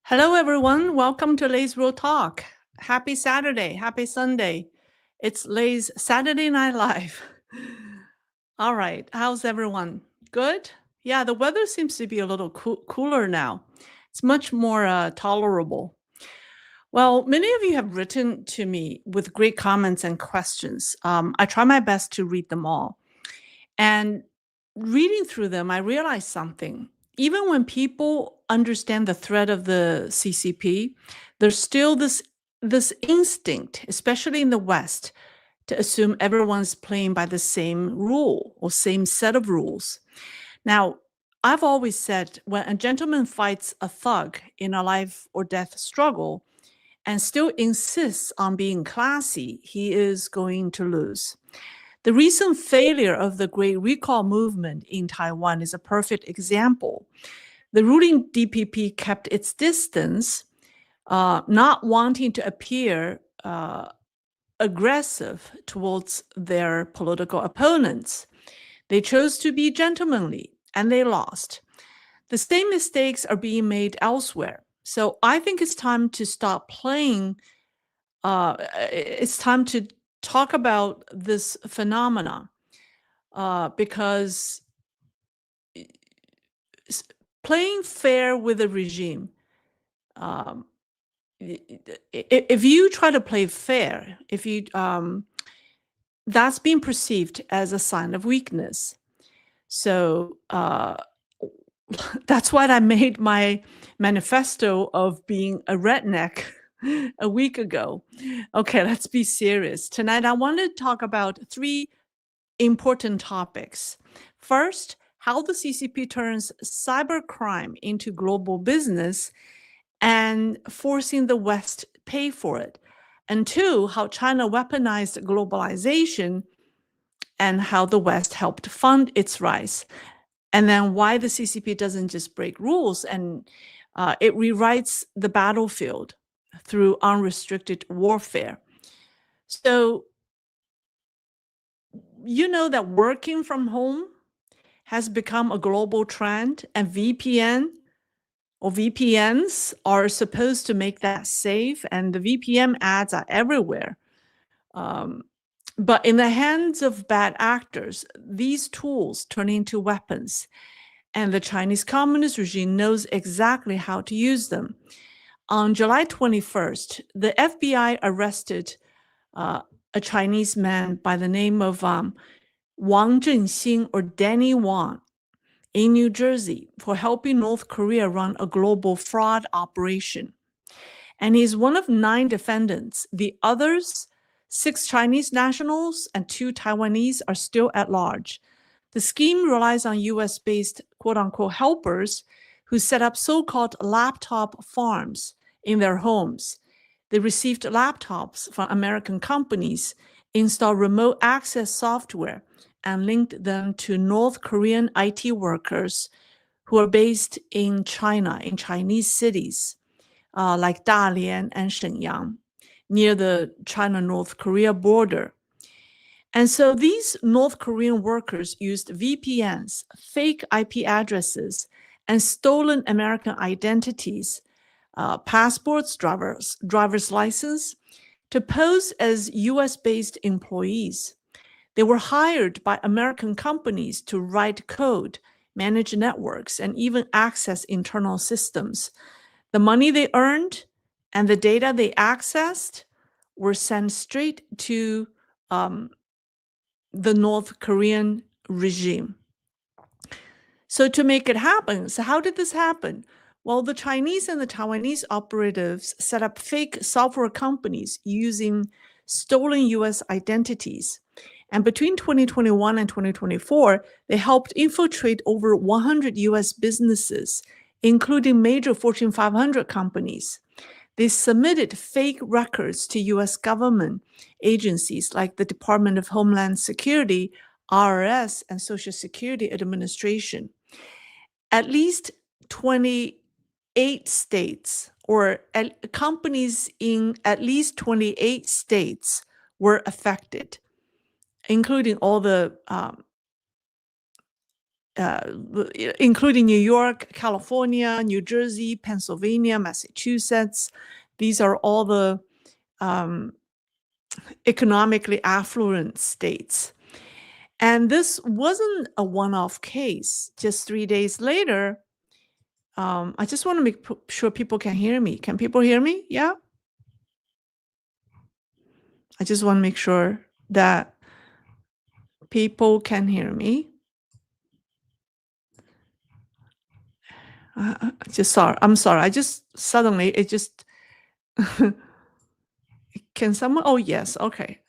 Hello, everyone. Welcome to Lay's Real Talk. Happy Saturday. Happy Sunday. It's Lay's Saturday Night Live. All right. How's everyone? Good? Yeah, the weather seems to be a little cooler now. It's much more tolerable. Well, many of you have written to me with great comments and questions. I try my best to read them all. And reading through them, I realized something. Even when people understand the threat of the CCP, there's still this instinct, especially in the West, to assume everyone's playing by the same rule or same set of rules. Now, I've always said when a gentleman fights a thug in a life or death struggle and still insists on being classy, he is going to lose. The recent failure of the Great Recall movement in Taiwan is a perfect example. The ruling DPP kept its distance, not wanting to appear aggressive towards their political opponents. They chose to be gentlemanly, and they lost. The same mistakes are being made elsewhere. So I think it's time to stop playing. It's time to talk about this phenomena. Because playing fair with the regime, um, if you try to play fair, that's being perceived as a sign of weakness. So that's why I made my manifesto of being a redneck a week ago. Okay, let's be serious. Tonight, I want to talk about three important topics. First, how the CCP turns cybercrime into global business and forcing the West pay for it. And two, how China weaponized globalization and how the West helped fund its rise. And then why the CCP doesn't just break rules and it rewrites the battlefield through unrestricted warfare. So you know that working from home has become a global trend, and VPNs are supposed to make that safe, and the VPN ads are everywhere. But in the hands of bad actors, these tools turn into weapons, and the Chinese Communist regime knows exactly how to use them. On July 21st, the FBI arrested a Chinese man by the name of Wang Zhenxing, or Danny Wang, in New Jersey for helping North Korea run a global fraud operation. And he's one of 9 defendants. The others, 6 Chinese nationals and 2 Taiwanese, are still at large. The scheme relies on US-based quote-unquote helpers who set up so-called laptop farms in their homes. They received laptops from American companies, installed remote access software, and linked them to North Korean IT workers who are based in China, in Chinese cities like Dalian and Shenyang, near the China-North Korea border. And so these North Korean workers used VPNs, fake IP addresses, and stolen American identities, passports, driver's license, to pose as US-based employees. They were hired by American companies to write code, manage networks, and even access internal systems. The money they earned and the data they accessed were sent straight to the North Korean regime. So to make it happen, so how did this happen? Well, the Chinese and the Taiwanese operatives set up fake software companies using stolen US identities. And between 2021 and 2024, they helped infiltrate over 100 US businesses, including major Fortune 500 companies. They submitted fake records to US government agencies like the Department of Homeland Security, IRS, and Social Security Administration. At least 28 states, or companies in at least 28 states were affected, including all the including New York, California, New Jersey, Pennsylvania, Massachusetts. These are all the economically affluent states. And this wasn't a one-off case. Just 3 days later, I just want to make sure people can hear me. Can people hear me? Yeah? I just want to make sure that people can hear me. I'm sorry. I just suddenly, it just, can someone, oh yes, okay.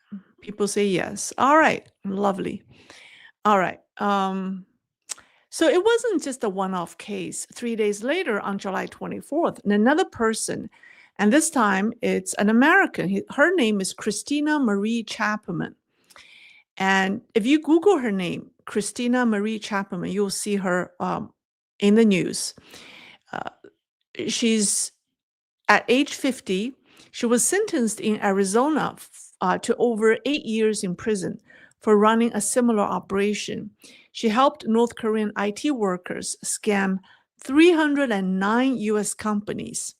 People say yes. All right, lovely. All right. So it wasn't just a one-off case. 3 days later, on July 24th, another person, and this time it's an American. Her name is Christina Marie Chapman. And if you Google her name, Christina Marie Chapman, you'll see her in the news. She's at age 50. She was sentenced in Arizona to over 8 years in prison for running a similar operation. She helped North Korean IT workers scam 309 US companies.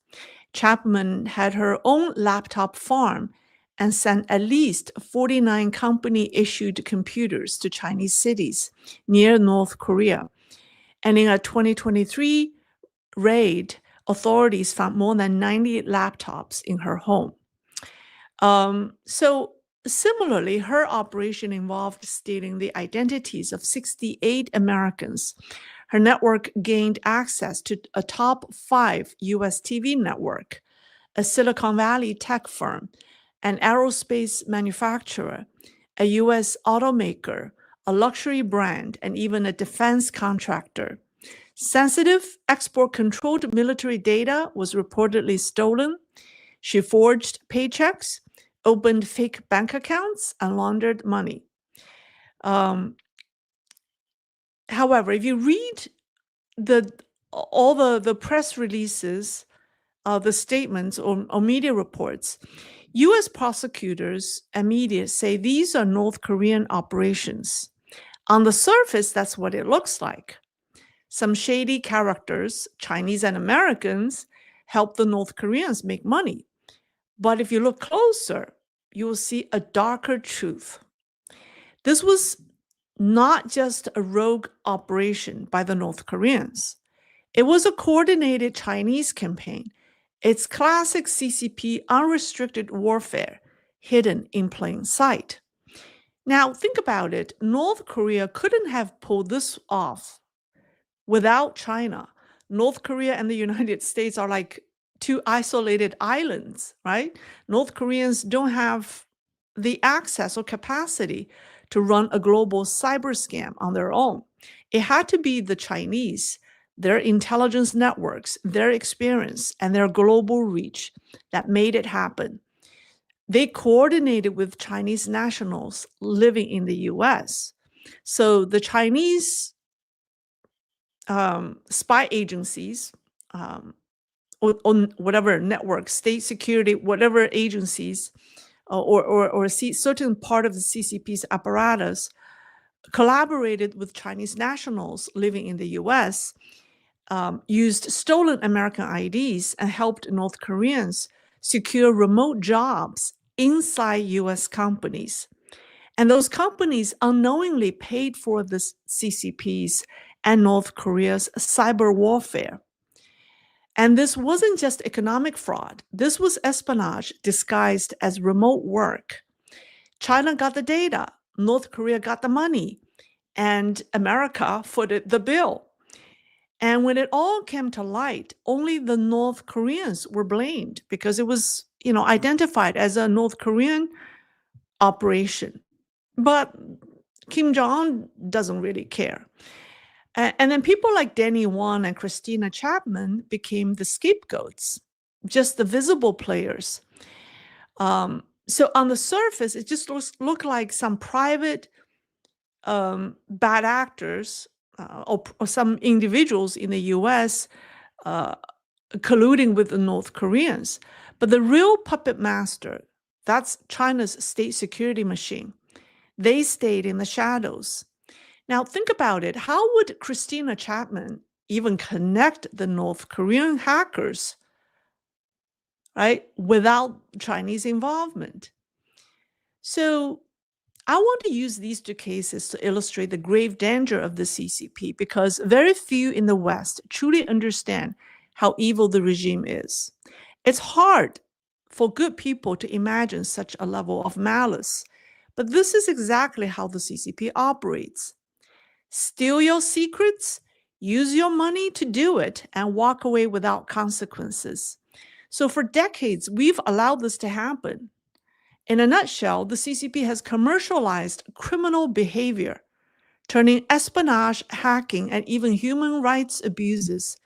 Chapman had her own laptop farm and sent at least 49 company-issued computers to Chinese cities near North Korea. And in a 2023 raid, authorities found more than 90 laptops in her home. So similarly, her operation involved stealing the identities of 68 Americans. Her network gained access to a top 5 US TV network, a Silicon Valley tech firm, an aerospace manufacturer, a US automaker, a luxury brand, and even a defense contractor. Sensitive export-controlled military data was reportedly stolen. She forged paychecks, opened fake bank accounts, and laundered money. However, if you read all the press releases, the statements or media reports, U.S. prosecutors and media say these are North Korean operations. On the surface, that's what it looks like. Some shady characters, Chinese and Americans, help the North Koreans make money. But if you look closer, you will see a darker truth. This was not just a rogue operation by the North Koreans. It was a coordinated Chinese campaign. It's classic CCP unrestricted warfare, hidden in plain sight. Now, think about it. North Korea couldn't have pulled this off without China. North Korea and the United States are like two isolated islands, right? North Koreans don't have the access or capacity to run a global cyber scam on their own. It had to be the Chinese, their intelligence networks, their experience, and their global reach that made it happen. They coordinated with Chinese nationals living in the US. So the Chinese spy agencies, on whatever network, state security, whatever agencies, or certain part of the CCP's apparatus collaborated with Chinese nationals living in the US, used stolen American IDs and helped North Koreans secure remote jobs inside US companies. And those companies unknowingly paid for the CCP's and North Korea's cyber warfare. And this wasn't just economic fraud. This was espionage disguised as remote work. China got the data, North Korea got the money, and America footed the bill. And when it all came to light, only the North Koreans were blamed because it was, identified as a North Korean operation. But Kim Jong-un doesn't really care. And then people like Danny Won and Christina Chapman became the scapegoats, just the visible players. So on the surface, it just looked like some private bad actors or some individuals in the US colluding with the North Koreans. But the real puppet master, that's China's state security machine. They stayed in the shadows. Now, think about it. How would Christina Chapman even connect the North Korean hackers, right, without Chinese involvement? So I want to use these two cases to illustrate the grave danger of the CCP because very few in the West truly understand how evil the regime is. It's hard for good people to imagine such a level of malice, but this is exactly how the CCP operates. Steal your secrets, use your money to do it, and walk away without consequences. So for decades, we've allowed this to happen. In a nutshell, the CCP has commercialized criminal behavior, turning espionage, hacking, and even human rights abuses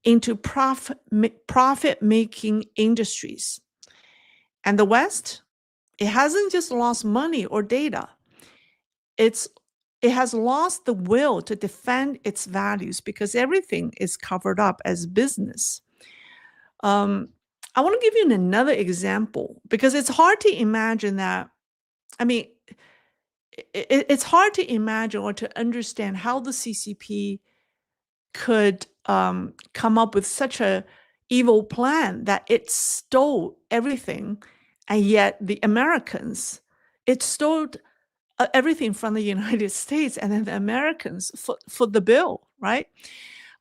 into profit-making industries. And the West, it hasn't just lost money or data. It has lost the will to defend its values because everything is covered up as business. I want to give you another example because it's hard to imagine that. I mean, it's hard to imagine or to understand how the CCP could come up with such a evil plan that it stole everything, and yet the Americans, it stole everything from the United States, and then the Americans foot the bill, right?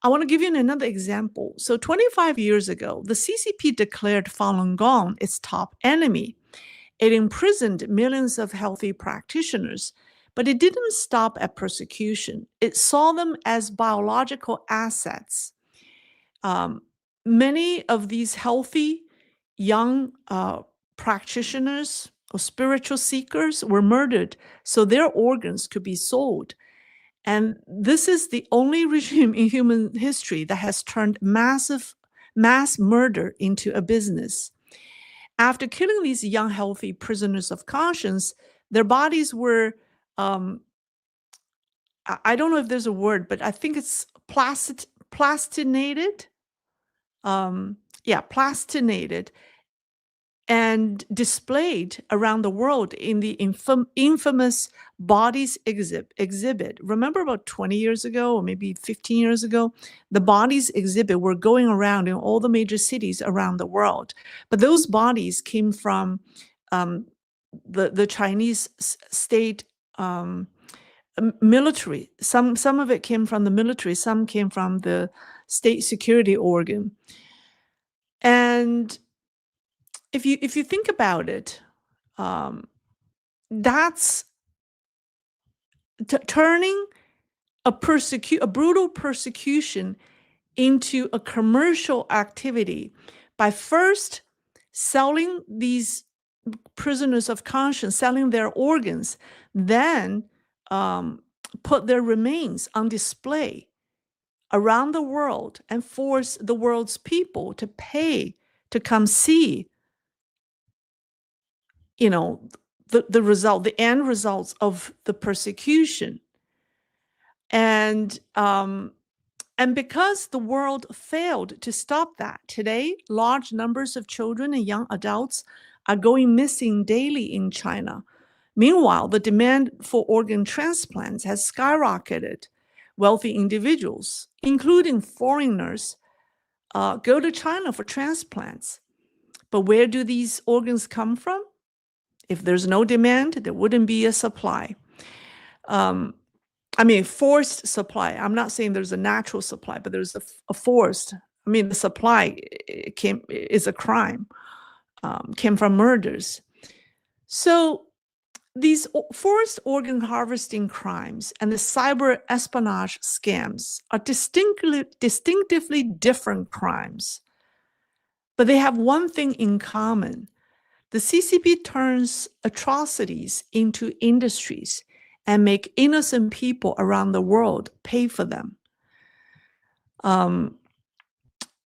I want to give you another example. So 25 years ago, the CCP declared Falun Gong its top enemy. It imprisoned millions of healthy practitioners, but it didn't stop at persecution. It saw them as biological assets. Many of these healthy young practitioners or spiritual seekers were murdered so their organs could be sold. And this is the only regime in human history that has turned mass murder into a business. After killing these young, healthy prisoners of conscience, their bodies were, I don't know if there's a word, but I think it's plastinated. Plastinated and displayed around the world in the infamous bodies exhibit. Remember about 20 years ago or maybe 15 years ago, the bodies exhibit were going around in all the major cities around the world. But those bodies came from the Chinese state military. Some of it came from the military, some came from the state security organ. And if you think about it, that's turning a brutal persecution into a commercial activity by first selling these prisoners of conscience, selling their organs, then put their remains on display around the world and force the world's people to pay to come see, the end results of the persecution. And because the world failed to stop that, today, large numbers of children and young adults are going missing daily in China. Meanwhile, the demand for organ transplants has skyrocketed. Wealthy individuals, including foreigners, go to China for transplants. But where do these organs come from? If there's no demand, there wouldn't be a supply. Forced supply. I'm not saying there's a natural supply, but there's a forced. The supply is a crime, came from murders. So these forced organ harvesting crimes and the cyber espionage scams are distinctively different crimes. But they have one thing in common. The CCP turns atrocities into industries and make innocent people around the world pay for them.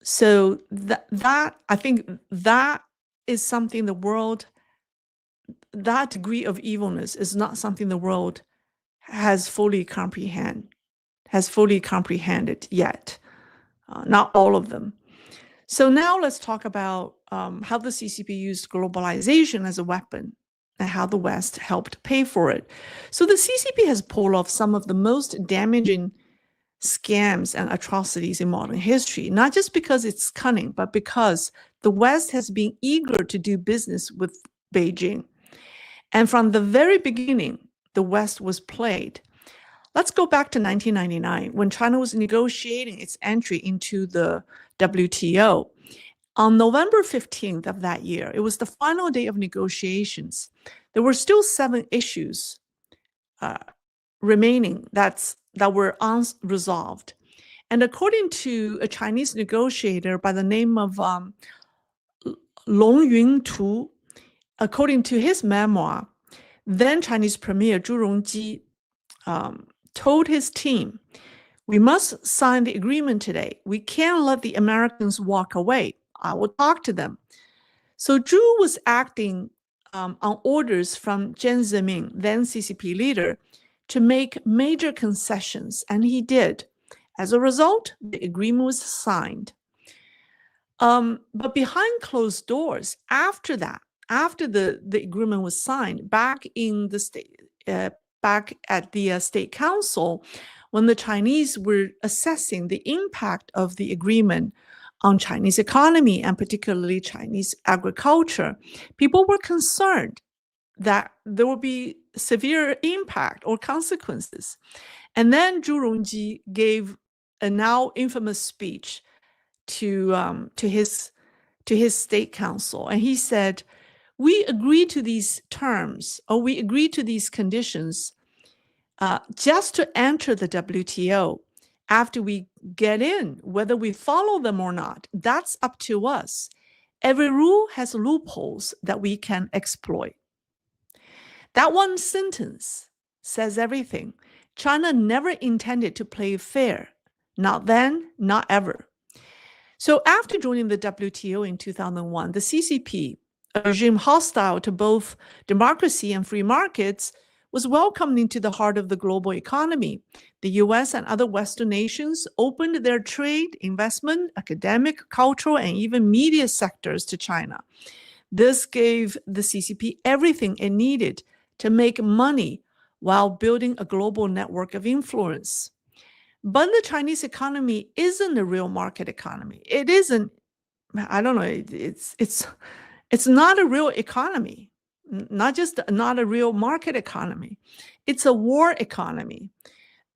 So that I think that is something the world, that degree of evilness is not something the world has fully comprehended yet. Not all of them. So now let's talk about how the CCP used globalization as a weapon and how the West helped pay for it. So the CCP has pulled off some of the most damaging scams and atrocities in modern history, not just because it's cunning, but because the West has been eager to do business with Beijing. And from the very beginning, the West was played. Let's go back to 1999 when China was negotiating its entry into the WTO. On November 15th of that year, it was the final day of negotiations. There were still 7 issues remaining that were unresolved. And according to a Chinese negotiator by the name of Long Yuntu, according to his memoir, then Chinese Premier Zhu Rongji told his team, "We must sign the agreement today. We can't let the Americans walk away. I will talk to them." So Zhu was acting on orders from Jiang Zemin, then CCP leader, to make major concessions, and he did. As a result, the agreement was signed. But behind closed doors, after that, after the agreement was signed, back in the state, back at the state council, when the Chinese were assessing the impact of the agreement on Chinese economy and particularly Chinese agriculture, people were concerned that there would be severe impact or consequences. And then Zhu Rongji gave a now infamous speech to his state council, and he said, "We agree to these terms, or we agree to these conditions just to enter the WTO. After we get in, whether we follow them or not, that's up to us. Every rule has loopholes that we can exploit." That one sentence says everything. China never intended to play fair. Not then, not ever. So after joining the WTO in 2001, the CCP, a regime hostile to both democracy and free markets, was welcomed into the heart of the global economy. The US and other Western nations opened their trade, investment, academic, cultural, and even media sectors to China. This gave the CCP everything it needed to make money while building a global network of influence. But the Chinese economy isn't a real market economy. It isn't, I don't know, it's not a real economy, not just not a real market economy. It's a war economy.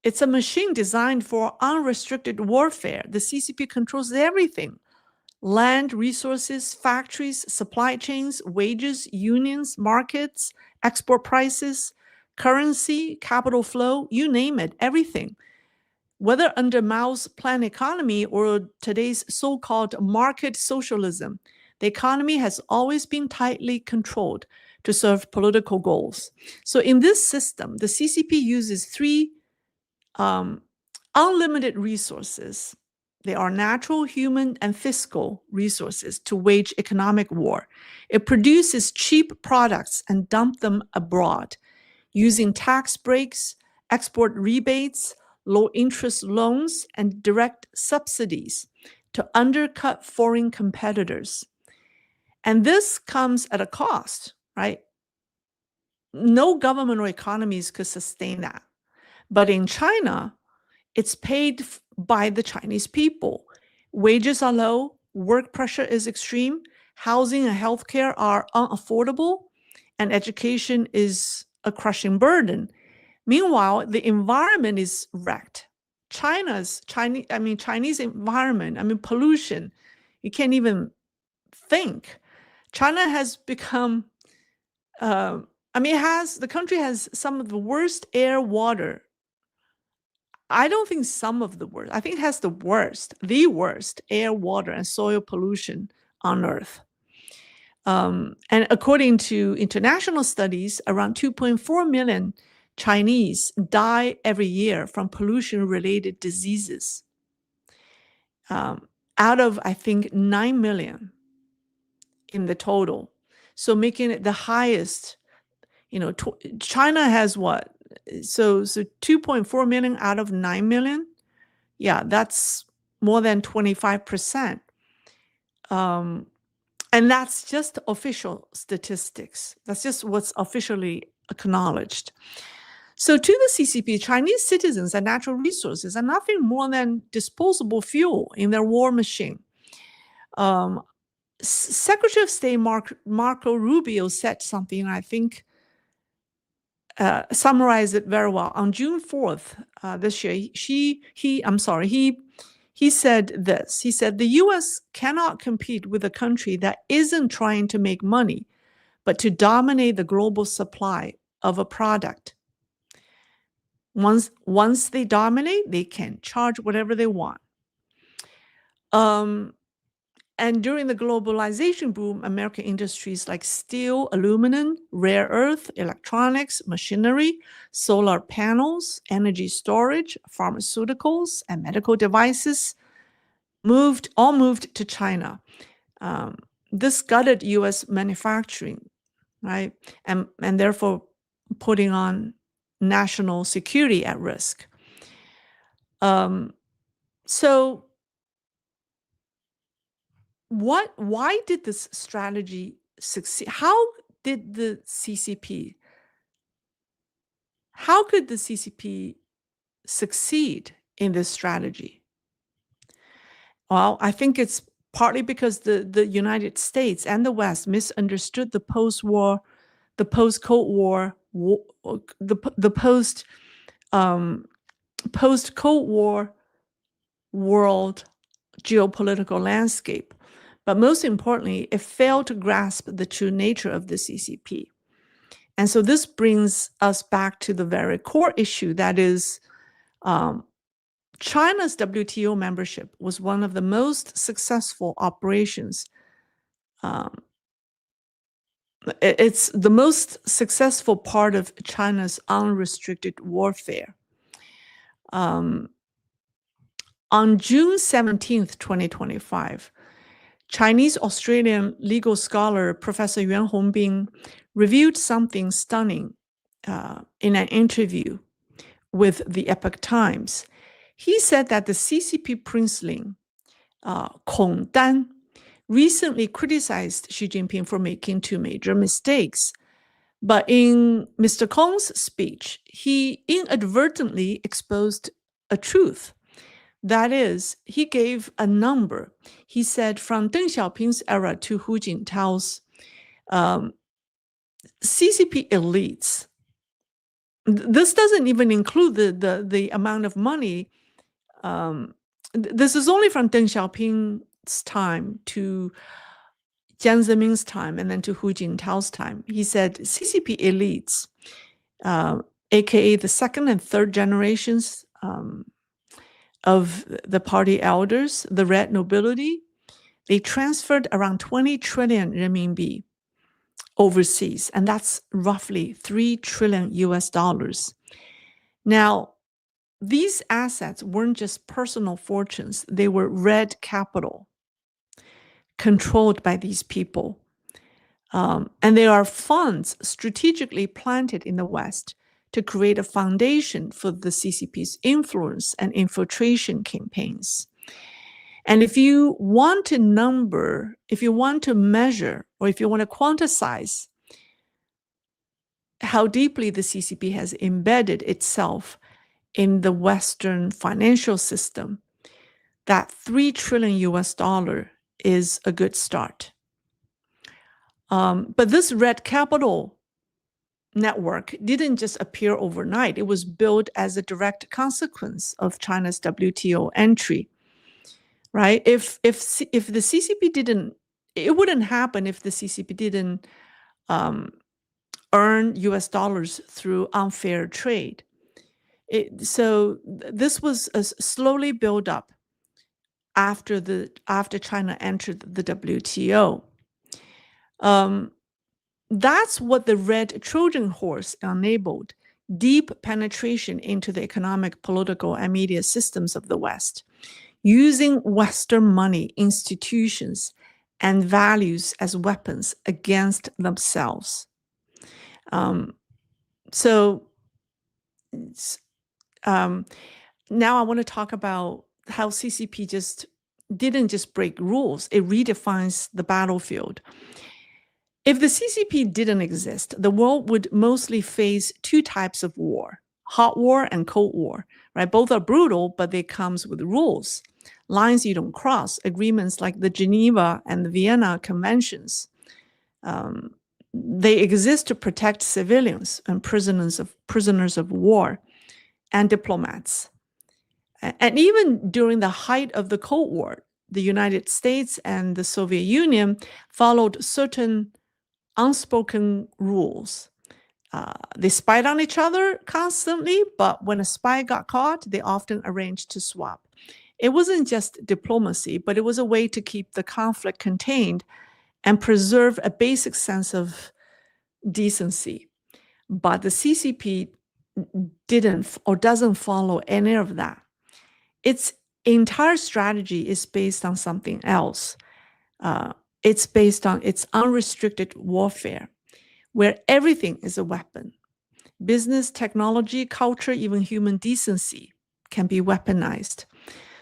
It's a machine designed for unrestricted warfare. The CCP controls everything: land, resources, factories, supply chains, wages, unions, markets, export prices, currency, capital flow, you name it, everything. Whether under Mao's planned economy or today's so-called market socialism, the economy has always been tightly controlled to serve political goals. So in this system, the CCP uses 3 unlimited resources. They are natural, human, and fiscal resources to wage economic war. It produces cheap products and dumps them abroad using tax breaks, export rebates, low-interest loans, and direct subsidies to undercut foreign competitors. And this comes at a cost, right? No government or economies could sustain that. But in China, it's paid by the Chinese people. Wages are low, work pressure is extreme, housing and healthcare are unaffordable, and education is a crushing burden. Meanwhile, the environment is wrecked. Chinese environment, pollution, you can't even think. China has become, the country has some of the worst air, water. I don't think some of the worst. I think it has the worst air, water, and soil pollution on Earth. And according to international studies, around 2.4 million Chinese die every year from pollution-related diseases, out of, I think, 9 million in the total. So making it the highest, China has what? So 2.4 million out of 9 million. Yeah, that's more than 25%. And that's just official statistics. That's just what's officially acknowledged. So to the CCP, Chinese citizens and natural resources are nothing more than disposable fuel in their war machine. Secretary of State Marco Rubio said something, I think, summarized it very well. On June 4th this year, he said this. He said, the U.S. cannot compete with a country that isn't trying to make money, but to dominate the global supply of a product. Once they dominate, they can charge whatever they want. And during the globalization boom, American industries like steel, aluminum, rare earth, electronics, machinery, solar panels, energy storage, pharmaceuticals, and medical devices all moved to China. This gutted U.S. manufacturing, right? And therefore putting on national security at risk. So why did this strategy succeed? How could the CCP succeed in this strategy? Well, I think it's partly because the United States and the West misunderstood the post-Cold War, the post-Cold War world geopolitical landscape. But most importantly, it failed to grasp the true nature of the CCP. And so this brings us back to the very core issue, that is, China's WTO membership was one of the most successful operations. It's the most successful part of China's unrestricted warfare. On June 17th, 2025, Chinese-Australian legal scholar Professor Yuan Hongbin revealed something stunning in an interview with the Epoch Times. He said that the CCP princeling, Kong Dan, recently criticized Xi Jinping for making two major mistakes. But in Mr. Kong's speech, he inadvertently exposed a truth. That is, he gave a number. He said from Deng Xiaoping's era to Hu Jintao's CCP elites. This doesn't even include the amount of money. This is only from Deng Xiaoping's time to Jiang Zemin's time and then to Hu Jintao's time. He said CCP elites, aka the second and third generations of the party elders, the red nobility, they transferred around 20 trillion renminbi overseas, and that's roughly 3 trillion US dollars. Now, these assets weren't just personal fortunes, they were red capital controlled by these people. And they are funds strategically planted in the West to create a foundation for the CCP's influence and infiltration campaigns. And if you want to number, if you want to measure, or if you want to quantize how deeply the CCP has embedded itself in the Western financial system, that 3 trillion US dollar is a good start. But this red capital network didn't just appear overnight. It was built as a direct consequence of China's WTO entry, right? If the CCP didn't, it wouldn't happen if the CCP didn't earn US dollars through unfair trade. So this was slowly built up after China entered the WTO. That's what the red Trojan Horse enabled: deep penetration into the economic, political, and media systems of the West, using Western money, institutions, and values as weapons against themselves. Now I want to talk about how CCP just didn't just break rules, it redefines the battlefield. If the CCP didn't exist, the world would mostly face two types of war, hot war and cold war, right? Both are brutal, but they comes with rules, lines you don't cross, agreements like the Geneva and the Vienna Conventions. They exist to protect civilians and prisoners of war and diplomats. And even during the height of the Cold War, the United States and the Soviet Union followed certain unspoken rules. They spied on each other constantly, but when a spy got caught, they often arranged to swap. It wasn't just diplomacy, but it was a way to keep the conflict contained and preserve a basic sense of decency. But the CCP didn't or doesn't follow any of that. Its entire strategy is based on something else. It's based on its unrestricted warfare, where everything is a weapon. Business, technology, culture, even human decency can be weaponized.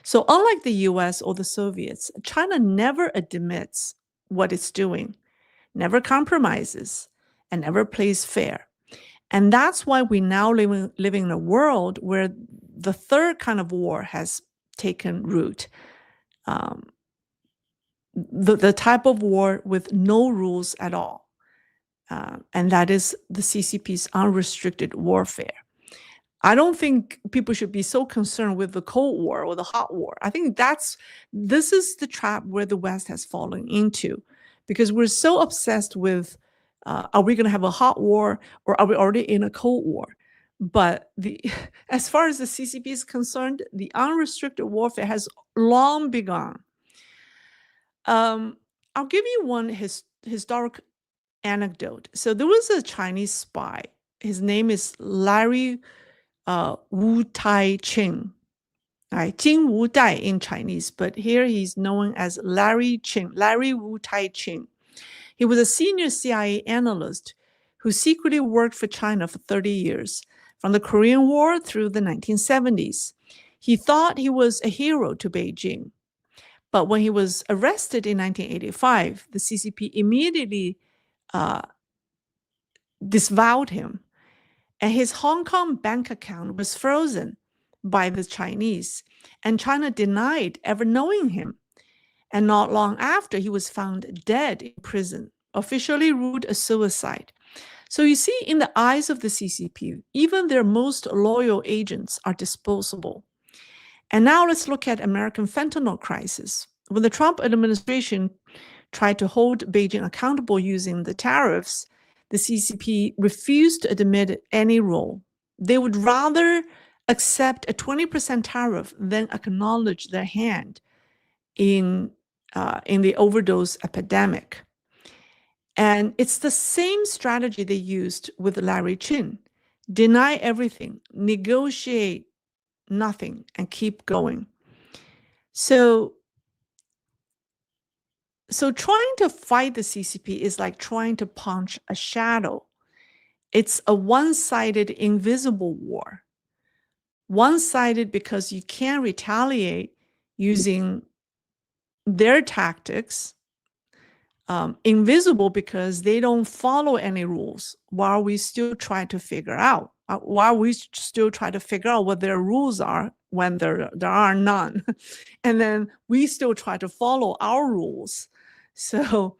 So unlike the US or the Soviets, China never admits what it's doing, never compromises, and never plays fair. And that's why we now living in a world where the third kind of war has taken root. The type of war with no rules at all. And that is the CCP's unrestricted warfare. I don't think people should be so concerned with the Cold War or the hot war. I think this is the trap where the West has fallen into, because we're so obsessed with, are we going to have a hot war or are we already in a Cold War? But as far as the CCP is concerned, the unrestricted warfare has long begun. I'll give you one historic anecdote. So there was a Chinese spy. His name is Larry Wu Tai Ching. Jing Wu Dai in Chinese, but here he's known as Larry Wu Tai Ching. He was a senior CIA analyst who secretly worked for China for 30 years, from the Korean War through the 1970s. He thought he was a hero to Beijing. But when he was arrested in 1985, the CCP immediately disavowed him. And his Hong Kong bank account was frozen by the Chinese, and China denied ever knowing him. And not long after, he was found dead in prison, officially ruled a suicide. So you see, in the eyes of the CCP, even their most loyal agents are disposable. And now let's look at American fentanyl crisis. When the Trump administration tried to hold Beijing accountable using the tariffs, the CCP refused to admit any role. They would rather accept a 20% tariff than acknowledge their hand in the overdose epidemic. And it's the same strategy they used with Larry Chin. Deny everything, negotiate nothing, and keep going. So trying to fight the CCP is like trying to punch a shadow. It's a one-sided, invisible war. One-sided because you can't retaliate using their tactics. Invisible because they don't follow any rules, while we still try to figure out what their rules are when there are none. And then we still try to follow our rules. So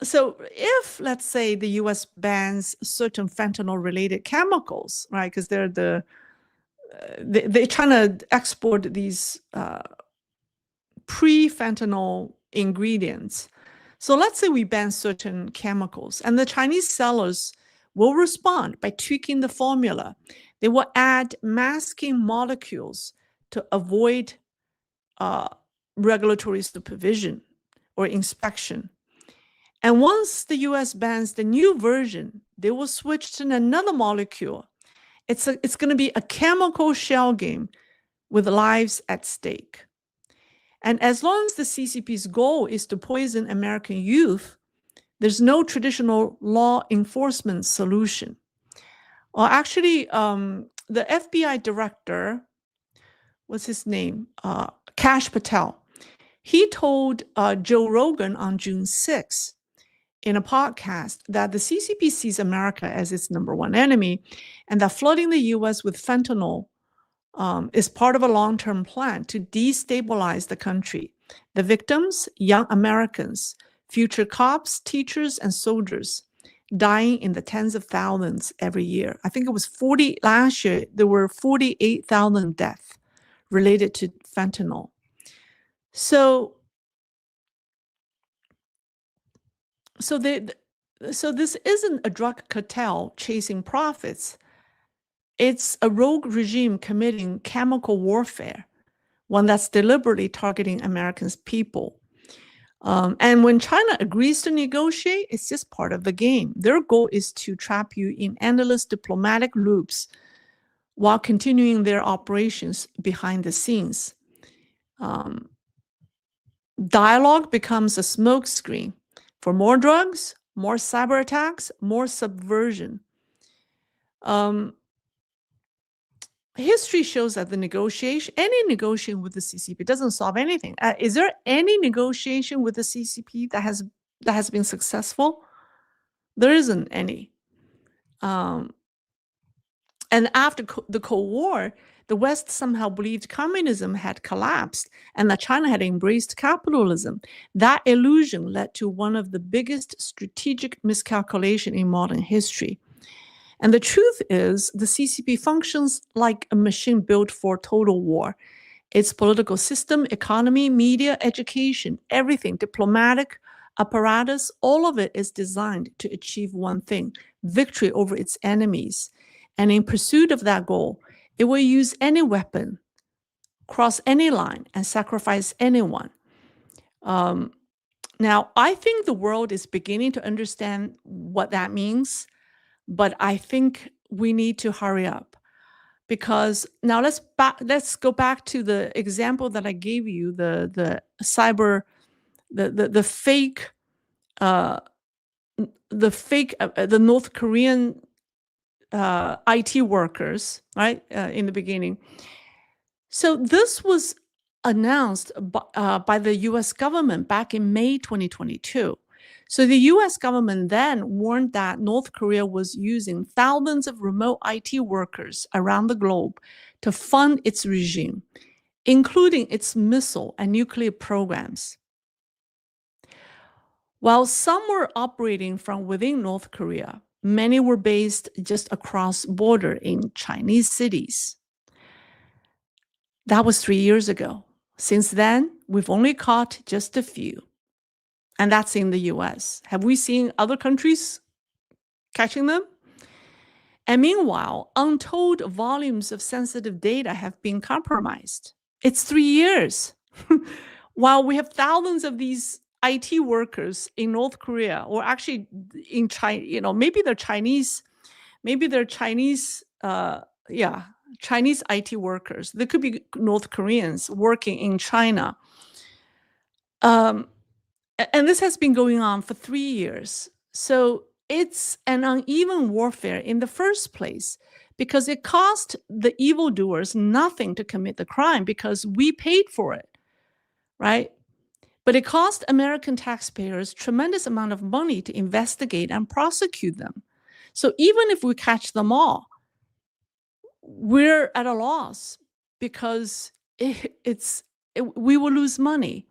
if, let's say, the US bans certain fentanyl-related chemicals, right, because they're trying to export these pre-fentanyl ingredients. So let's say we ban certain chemicals, and the Chinese sellers will respond by tweaking the formula. They will add masking molecules to avoid regulatory supervision or inspection. And once the US bans the new version, they will switch to another molecule. It's going to be a chemical shell game with lives at stake. And as long as the CCP's goal is to poison American youth, there's no traditional law enforcement solution. Well, actually, the FBI director, what's his name? Kash Patel. He told Joe Rogan on June 6th in a podcast that the CCP sees America as its number one enemy, and that flooding the US with fentanyl is part of a long-term plan to destabilize the country. The victims, young Americans, future cops, teachers, and soldiers, dying in the tens of thousands every year. I think it was last year, there were 48,000 deaths related to fentanyl. So this isn't a drug cartel chasing profits. It's a rogue regime committing chemical warfare, one that's deliberately targeting Americans' people. And when China agrees to negotiate, it's just part of the game. Their goal is to trap you in endless diplomatic loops while continuing their operations behind the scenes. Dialogue becomes a smokescreen for more drugs, more cyber attacks, more subversion. History shows that any negotiation with the CCP doesn't solve anything. Is there any negotiation with the CCP that has been successful? There isn't any. And after the Cold War, the West somehow believed communism had collapsed and that China had embraced capitalism. That illusion led to one of the biggest strategic miscalculations in modern history. And the truth is, the CCP functions like a machine built for total war. Its political system, economy, media, education, everything, diplomatic apparatus, all of it is designed to achieve one thing: victory over its enemies. And in pursuit of that goal, it will use any weapon, cross any line, and sacrifice anyone. Now, I think the world is beginning to understand what that means, but I think we need to hurry up, because now let's go back to the example that I gave you, the fake the North Korean IT workers, right, in the beginning. So this was announced by the US government back in May 2022. So the US government then warned that North Korea was using thousands of remote IT workers around the globe to fund its regime, including its missile and nuclear programs. While some were operating from within North Korea, many were based just across border in Chinese cities. That was 3 years ago. Since then, we've only caught just a few. And that's in the US. Have we seen other countries catching them? And meanwhile, untold volumes of sensitive data have been compromised. It's 3 years. While we have thousands of these IT workers in North Korea, or actually in China, maybe they're Chinese, Chinese IT workers. There could be North Koreans working in China. And this has been going on for 3 years. So it's an uneven warfare in the first place, because it cost the evildoers nothing to commit the crime because we paid for it, right? But it cost American taxpayers tremendous amount of money to investigate and prosecute them. So even if we catch them all, we're at a loss because we will lose money.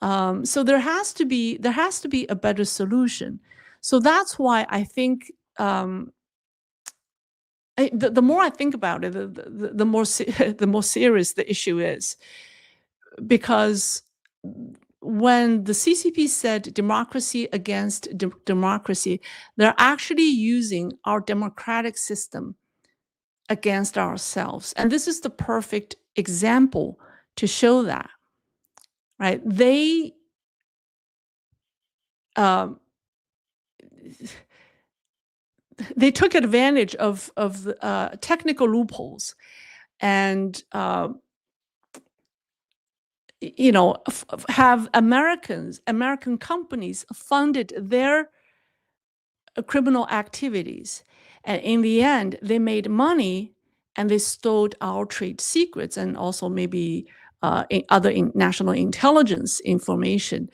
So there has to be a better solution. So that's why I think the more I think about it, the more serious the issue is, because when the CCP said democracy against democracy, they're actually using our democratic system against ourselves. And this is the perfect example to show that, right? They took advantage of technical loopholes and have American companies funded their criminal activities. And in the end, they made money and they stole our trade secrets and also maybe national intelligence information.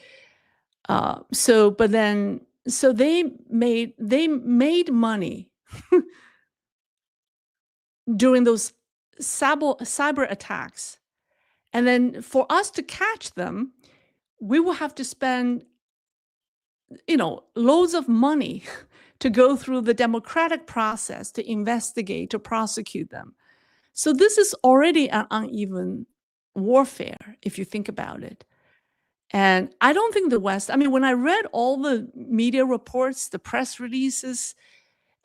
So they made money during those cyber attacks, and then for us to catch them, we will have to spend loads of money to go through the democratic process to investigate, to prosecute them. So this is already an uneven warfare, if you think about it. And I don't think the West, I mean, when I read all the media reports, the press releases,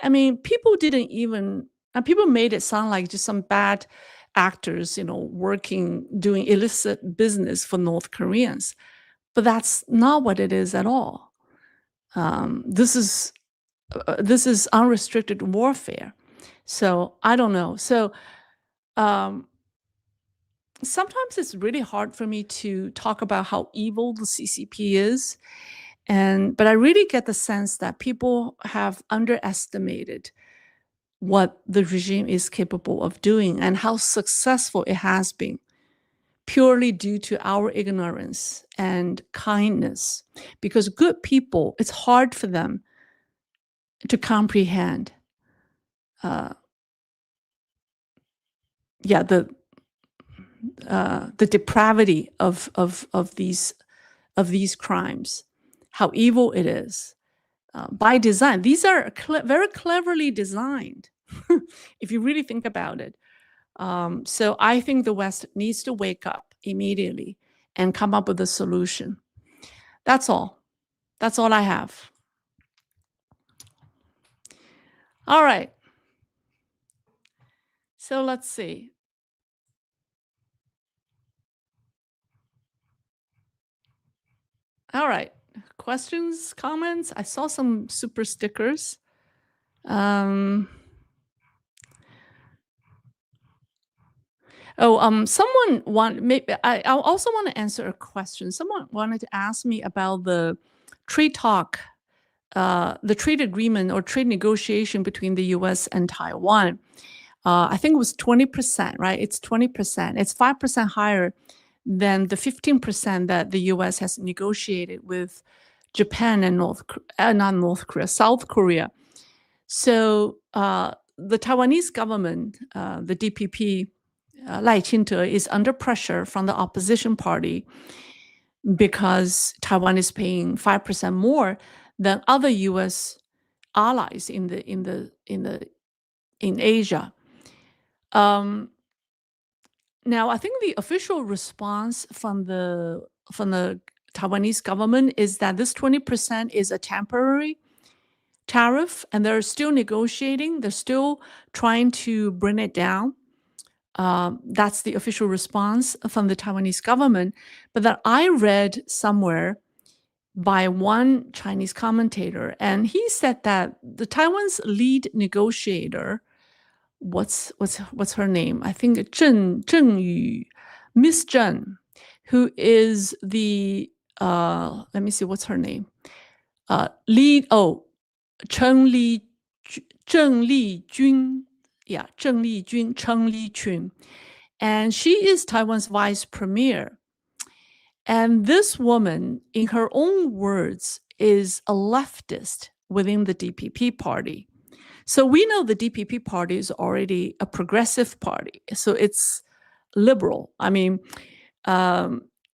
I mean, people didn't even, and people made it sound like just some bad actors, working, doing illicit business for North Koreans. But that's not what it is at all. This is unrestricted warfare. So I don't know. So sometimes it's really hard for me to talk about how evil the CCP is. But I really get the sense that people have underestimated what the regime is capable of doing and how successful it has been, purely due to our ignorance and kindness. Because good people, it's hard for them to comprehend the depravity of these crimes, how evil it is. By design. These are very cleverly designed, if you really think about it. So I think the West needs to wake up immediately and come up with a solution. That's all. That's all I have. All right. So let's see. All right. Questions, comments? I saw some super stickers. Someone I also want to answer a question. Someone wanted to ask me about the trade talk, the trade agreement or trade negotiation between the U.S. and Taiwan. I think it was 20%, right? It's 20%. It's 5% higher than the 15% that the U.S. has negotiated with Japan and South Korea. So the Taiwanese government, the DPP, Lai Ching-te, is under pressure from the opposition party because Taiwan is paying 5% more than other U.S. allies in Asia. Now, I think the official response from the Taiwanese government is that this 20% is a temporary tariff, and they're still negotiating. They're still trying to bring it down. That's the official response from the Taiwanese government. But that I read somewhere by one Chinese commentator, and he said that the Taiwan's lead negotiator, what's her name? I think Miss Zheng, who is the let me see, what's her name? Cheng Li Jun, Cheng Li Jun, and she is Taiwan's vice premier. And this woman, in her own words, is a leftist within the DPP party. So we know the DPP party is already a progressive party. So it's liberal. I mean,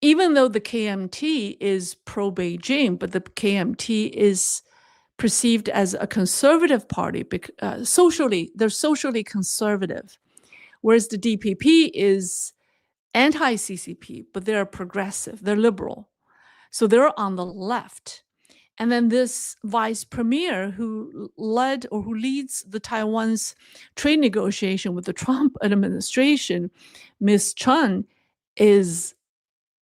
even though the KMT is pro-Beijing, but the KMT is perceived as a conservative party. They're socially conservative, whereas the DPP is anti-CCP, but they're progressive, they're liberal. So they're on the left. And then this vice premier who leads the Taiwan's trade negotiation with the Trump administration, Ms. Chen, is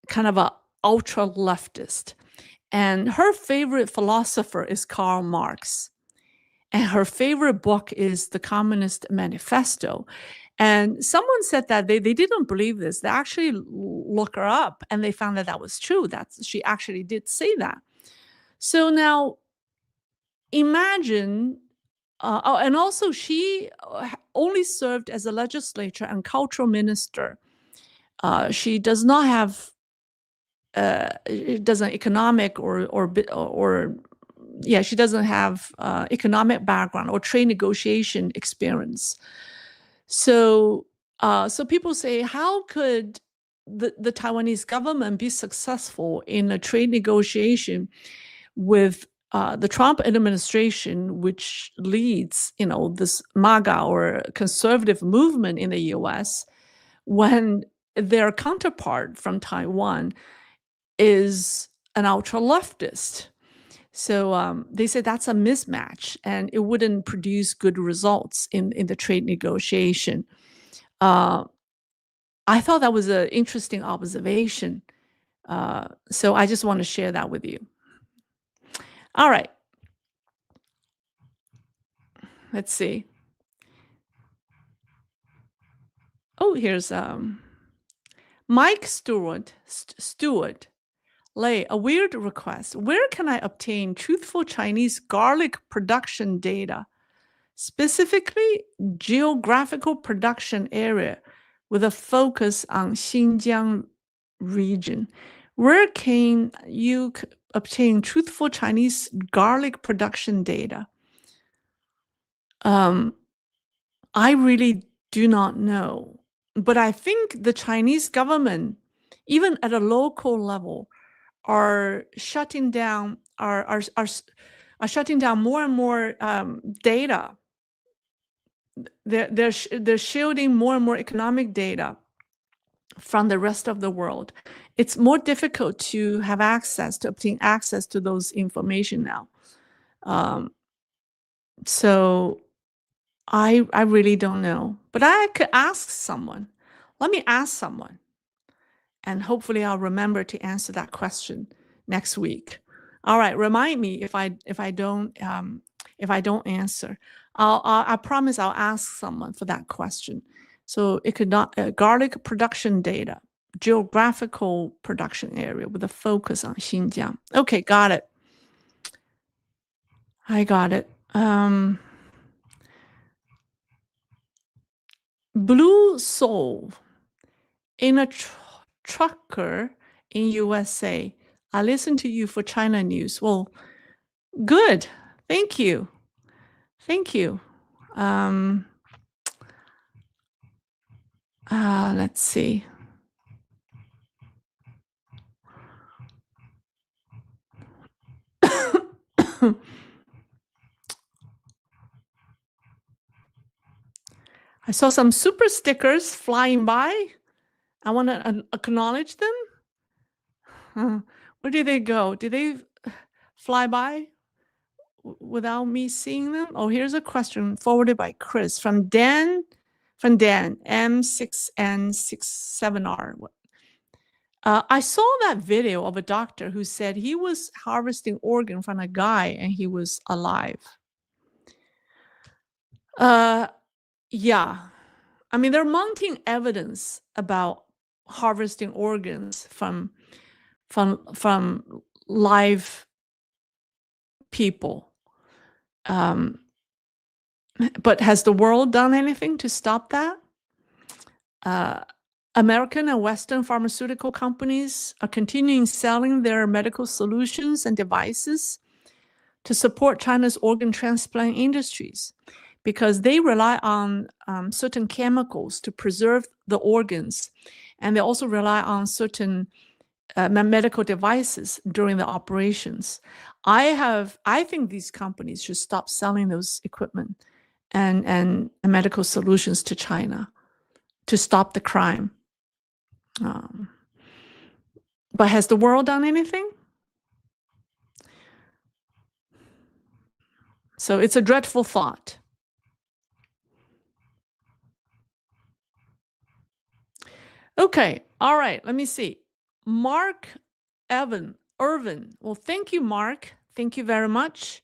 kind of an ultra leftist. And her favorite philosopher is Karl Marx. And her favorite book is The Communist Manifesto. And someone said that they didn't believe this. They actually looked her up and they found that was true. That she actually did say that. So now imagine, and also she only served as a legislature and cultural minister She does not have it doesn't economic or yeah, she doesn't have economic background or trade negotiation experience. So so people say, how could the Taiwanese government be successful in a trade negotiation with the Trump administration, which leads, this MAGA or conservative movement in the U.S., when their counterpart from Taiwan is an ultra leftist? So they say that's a mismatch, and it wouldn't produce good results in the trade negotiation. I thought that was an interesting observation. So I just want to share that with you. All right. Let's see. Oh, here's Mike Stewart. Lay, a weird request. Where can I obtain truthful Chinese garlic production data? Specifically, geographical production area with a focus on Xinjiang region. Where can you obtain truthful Chinese garlic production data? I really do not know, but I think the Chinese government, even at a local level, are shutting down are shutting down more and more data. They're shielding more and more economic data from the rest of the world. It's more difficult to obtain access to those information now. So I really don't know, but I could ask someone. Let me ask someone, and hopefully I'll remember to answer that question next week. All right, remind me if I don't answer. I promise I'll ask someone for that question. So it could not garlic production data, geographical production area with a focus on Xinjiang. Okay, got it. I got it. Blue Soul, in a trucker in USA. I listen to you for China news. Well, good. Thank you. Thank you. Let's see. I saw some super stickers flying by. I want to acknowledge them. Where did they go? Did they fly by without me seeing them? Oh, here's a question forwarded by Chris from Dan M6N67R. I saw that video of a doctor who said he was harvesting organ from a guy and he was alive. Yeah. I mean, they're mounting evidence about harvesting organs from live people. But has the world done anything to stop that? American and Western pharmaceutical companies are continuing selling their medical solutions and devices to support China's organ transplant industries because they rely on certain chemicals to preserve the organs. And they also rely on certain medical devices during the operations. I think these companies should stop selling those equipment and medical solutions to China to stop the crime. But has the world done anything? So it's a dreadful thought. Okay, all right, let me see. Mark Irvin. Well, thank you, Mark. Thank you very much.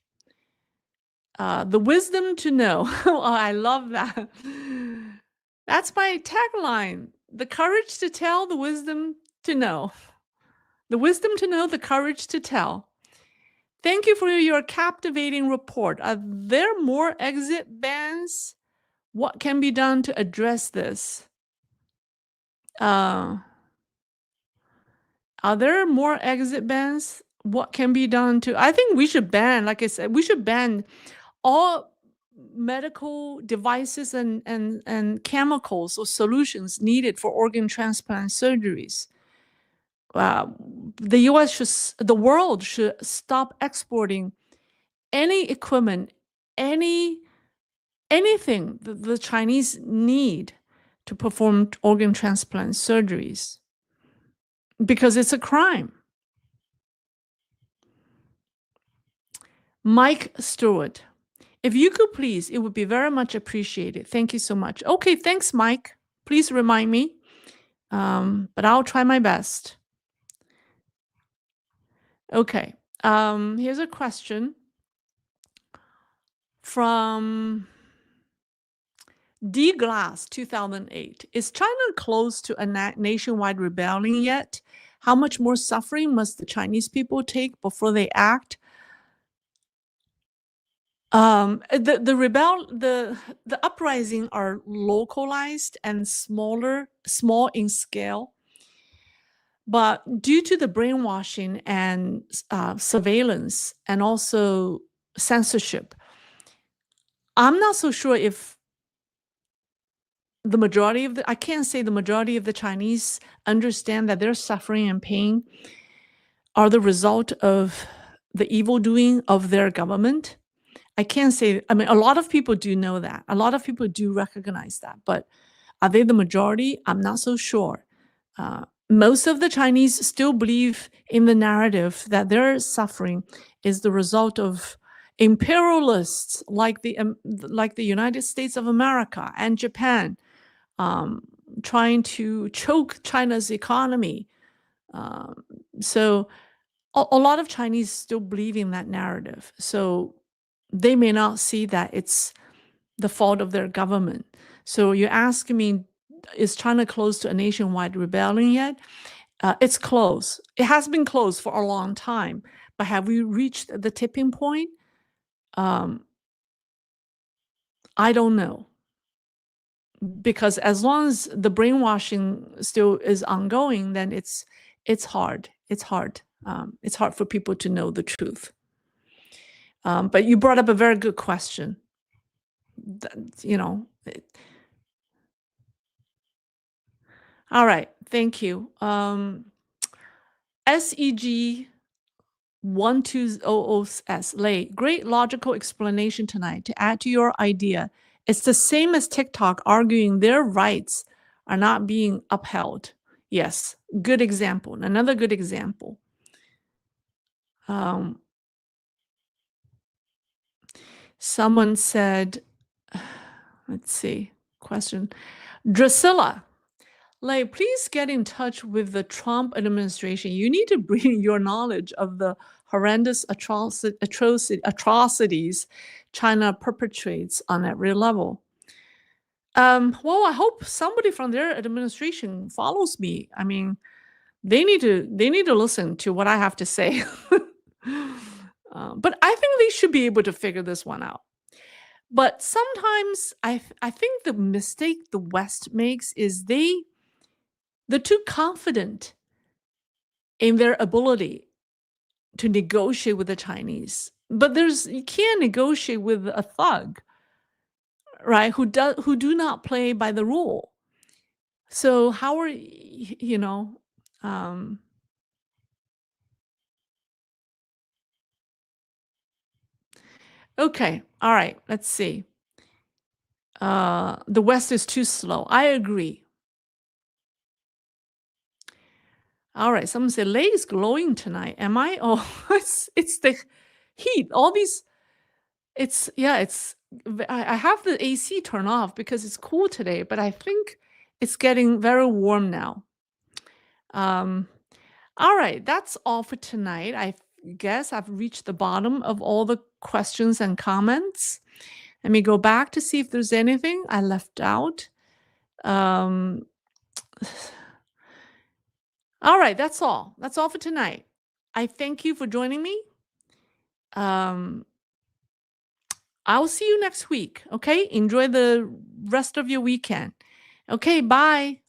The wisdom to know. Oh, I love that. That's my tagline. The courage to tell, the wisdom to know. The wisdom to know, the courage to tell. Thank you for your captivating report. Are there more exit bans? What can be done to address this? Uh, are there more exit bans? What can be done to? I think we should ban, like I said, we should ban all medical devices and chemicals or solutions needed for organ transplant surgeries. Uh, the U.S. the world should stop exporting any equipment, any anything that the Chinese need to perform organ transplant surgeries because it's a crime. Mike Stewart, if you could please, it would be very much appreciated. Thank you so much. Okay, thanks, Mike. Please remind me, but I'll try my best. Okay, here's a question from D Glass 2008. Is China close to a nationwide rebellion yet? How much more suffering must the Chinese people take before they act? The uprising are localized and small in scale, but due to the brainwashing and surveillance and also censorship, I'm not so sure if the majority of I can't say the majority of the Chinese understand that their suffering and pain are the result of the evil doing of their government. I can't say, I mean, a lot of people do know that. A lot of people do recognize that, but are they the majority? I'm not so sure. Most of the Chinese still believe in the narrative that their suffering is the result of imperialists like the United States of America and Japan trying to choke China's economy. So a lot of Chinese still believe in that narrative. So they may not see that it's the fault of their government. So you ask me, is China close to a nationwide rebellion yet? It's close. It has been close for a long time. But have we reached the tipping point? I don't know. Because as long as the brainwashing still is ongoing, then it's hard. It's hard. It's hard for people to know the truth. But you brought up a very good question. You know. All right. Thank you. SEG 1200S Lei, great logical explanation tonight to add to your idea. It's the same as TikTok arguing their rights are not being upheld. Yes, good example. Another good example. Someone said, let's see, question. Drusilla, Lei, please get in touch with the Trump administration. You need to bring your knowledge of the horrendous atrocities China perpetrates on every level. Well, I hope somebody from their administration follows me. I mean, they need to listen to what I have to say. But I think they should be able to figure this one out. But sometimes I think the mistake the West makes is they're too confident in their ability to negotiate with the Chinese. But you can't negotiate with a thug, right? Who do not play by the rule. So how are you know? Okay, all right. Let's see. The West is too slow. I agree. All right. Someone said Lei is glowing tonight. Am I? Oh, it's the heat. All these. It's I have the AC turned off because it's cool today, but I think it's getting very warm now. All right, that's all for tonight. I guess I've reached the bottom of all the questions and comments. Let me go back to see if there's anything I left out. All right, that's all. That's all for tonight. I thank you for joining me. I'll see you next week. Okay, enjoy the rest of your weekend. Okay, bye.